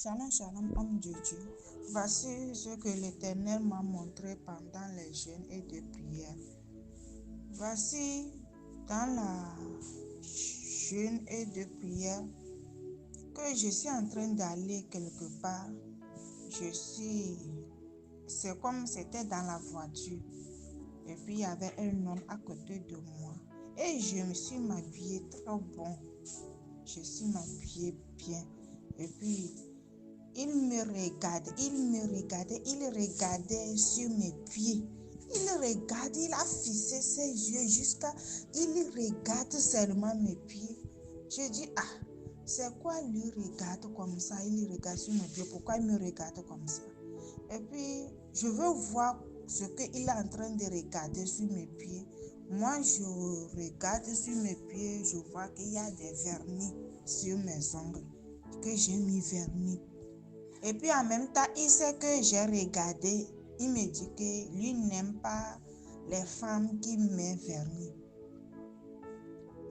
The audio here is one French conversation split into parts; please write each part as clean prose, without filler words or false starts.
Shalom, shalom, homme de Dieu. Voici ce que l'Éternel m'a montré pendant les jeûnes et de prières. Voici dans la jeûne et de prière que je suis en train d'aller quelque part. C'est comme c'était dans la voiture. Et puis il y avait un homme à côté de moi. Et je me suis habillée très bon. Je suis habillée bien. Et puis il me regardait sur mes pieds. Il a fixé ses yeux il regarde seulement mes pieds. Je dis, c'est quoi lui regarde comme ça? Il regarde sur mes pieds, pourquoi il me regarde comme ça? Et puis, je veux voir ce qu'il est en train de regarder sur mes pieds. Moi, je regarde sur mes pieds, je vois qu'il y a des vernis sur mes ongles, que j'ai mis vernis. Et puis en même temps, il sait que j'ai regardé. Il me dit que lui n'aime pas les femmes qui mettent vernis.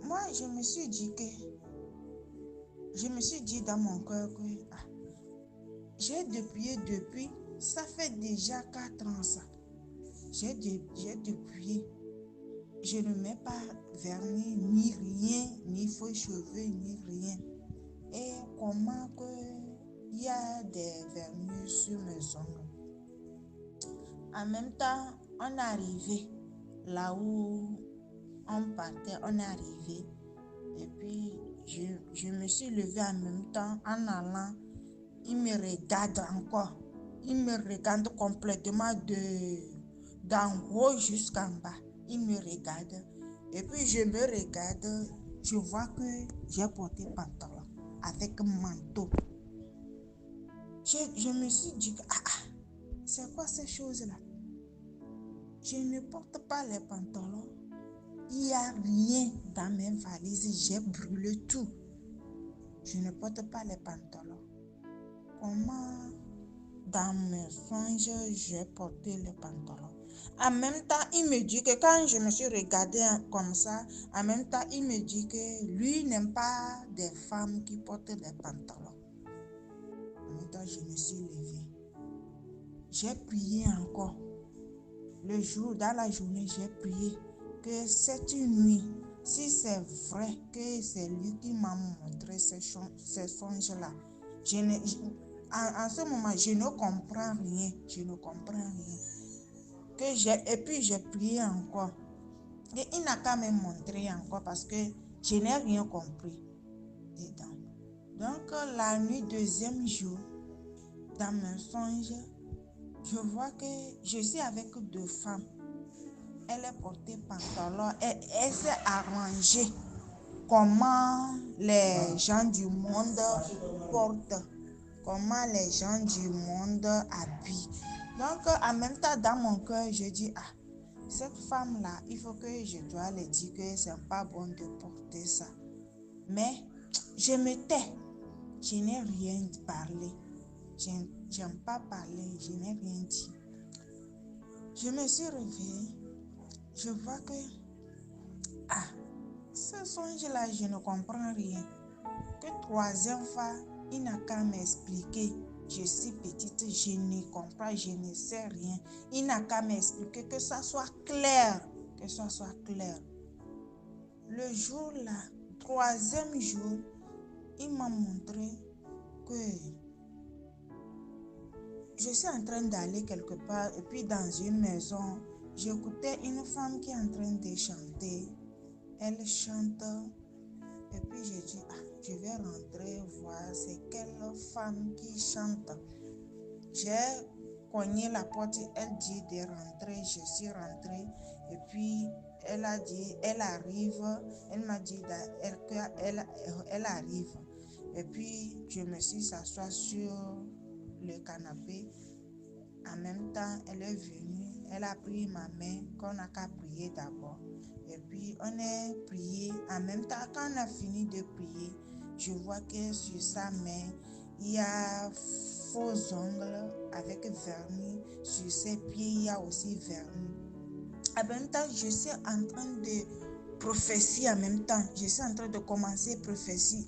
Moi, je me suis dit dans mon cœur que j'ai depuis, ça fait déjà 4 ans ça. J'ai depuis, je ne mets pas vernis, ni rien, ni faux cheveux, ni rien. Et comment que il y a des vernis sur mes ongles. En même temps, on est arrivé là où on partait, on est arrivé. Et puis, je me suis levée en même temps en allant. Il me regarde encore. Il me regarde complètement d'en haut jusqu'en bas. Il me regarde. Et puis, je me regarde. Je vois que j'ai porté pantalon avec manteau. Je me suis dit, c'est quoi ces choses-là? Je ne porte pas les pantalons. Il n'y a rien dans mes valises. J'ai brûlé tout. Je ne porte pas les pantalons. Comment dans mes songes j'ai porté les pantalons? En même temps, il me dit que quand je me suis regardée comme ça, en même temps, il me dit que lui n'aime pas des femmes qui portent les pantalons. En même temps, je me suis levée. J'ai prié encore. Le jour, dans la journée, j'ai prié que cette nuit, si c'est vrai que c'est lui qui m'a montré ces songes-là, en ce moment, je ne comprends rien. Je ne comprends rien. Et puis, j'ai prié encore. Et il n'a qu'à me montrer encore parce que je n'ai rien compris dedans. Donc, la nuit, deuxième jour, dans mes songes, je vois que je suis avec 2 femmes. Elle est portée pantalon et elle s'est arrangée comment les gens du monde portent, comment les gens du monde habillent. Donc, en même temps, dans mon cœur, je dis, cette femme-là, il faut que je dois lui dire que c'est pas bon de porter ça. Mais je me tais. Je n'ai rien parlé. J'aime pas parler, je n'ai rien dit. Je me suis réveillée. Je vois que, ce songe-là, je ne comprends rien. Que 3e fois, il n'a qu'à m'expliquer. Je suis petite, je ne comprends, je ne sais rien. Il n'a qu'à m'expliquer que ça soit clair. Que ça soit clair. Le jour là, 3e jour, il m'a montré que je suis en train d'aller quelque part et puis dans une maison, j'écoutais une femme qui est en train de chanter. Elle chante et puis je dis, je vais rentrer voir c'est quelle femme qui chante. J'ai cogné la porte, elle dit de rentrer, je suis rentrée et puis elle a dit, elle arrive, elle m'a dit qu'elle arrive. Et puis je me suis asseoie sur le canapé. En même temps, elle est venue, elle a pris ma main, qu'on n'a qu'à prier d'abord. Et puis, on a prié. En même temps, quand on a fini de prier, je vois que sur sa main, il y a faux ongles avec vernis. Sur ses pieds, il y a aussi vernis. En même temps, je suis en train de prophétie en même temps. Je suis en train de commencer prophétie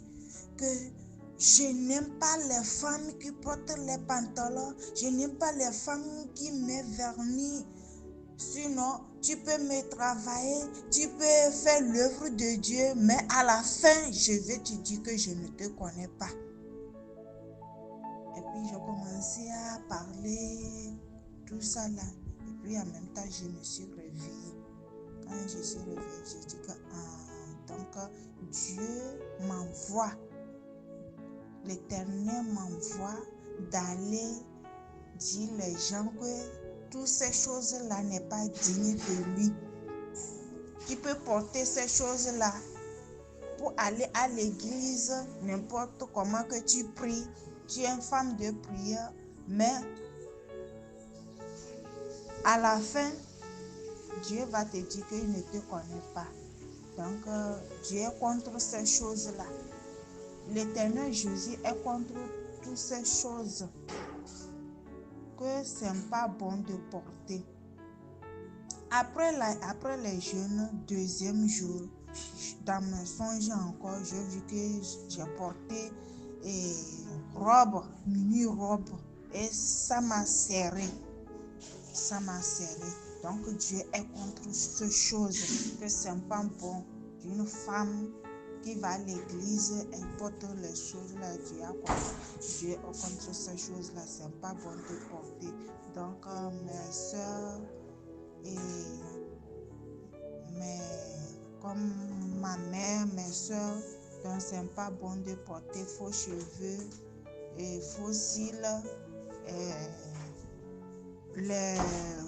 que Je n'aime pas les femmes qui portent les pantalons. Je n'aime pas les femmes qui mettent vernis. Sinon, tu peux me travailler, tu peux faire l'œuvre de Dieu, mais à la fin, je vais te dire que je ne te connais pas. Et puis, je commençais à parler, tout ça là. Et puis, en même temps, je me suis réveillée. Quand je suis réveillée, j'ai dit que donc, Dieu m'envoie, l'Éternel m'envoie d'aller dire les gens que toutes ces choses-là n'est pas digne de lui. Tu peux porter ces choses-là pour aller à l'église, n'importe comment que tu pries. Tu es une femme de prière, mais à la fin, Dieu va te dire qu'il ne te connaît pas. Donc, Dieu est contre ces choses-là. L'Éternel Jésus est contre toutes ces choses que ce n'est pas bon de porter. Après les jeûnes, deuxième jour, dans mes songes encore, j'ai vu que j'ai porté robe, mini-robe, et ça m'a serré. Ça m'a serré. Donc Dieu est contre ces choses, que c'est pas bon d'une femme qui va à l'église, elle porte les choses là, Dieu est contre ces choses là, c'est pas bon de porter. Donc mes soeurs et comme ma mère, mes soeurs, donc c'est pas bon de porter faux cheveux et faux cils, les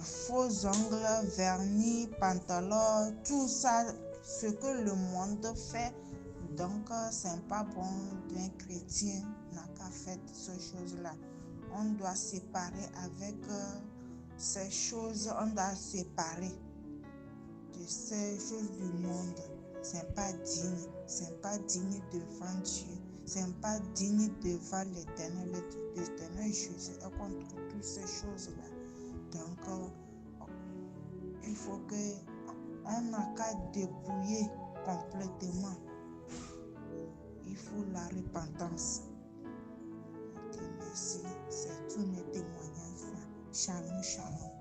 faux ongles, vernis, pantalons, tout ça, ce que le monde fait. Donc c'est pas bon d'un chrétien n'a qu'à faire ces choses-là. On doit séparer avec ces choses, on doit séparer de ces choses du monde. C'est pas digne devant Dieu, c'est pas digne devant l'Éternel. L'Éternel Jésus est contre toutes ces choses-là. Donc il faut que on n'a qu'à dépouiller complètement. Il faut la repentance. Ok, merci. C'est tous mes témoignages. Shalom, shalom.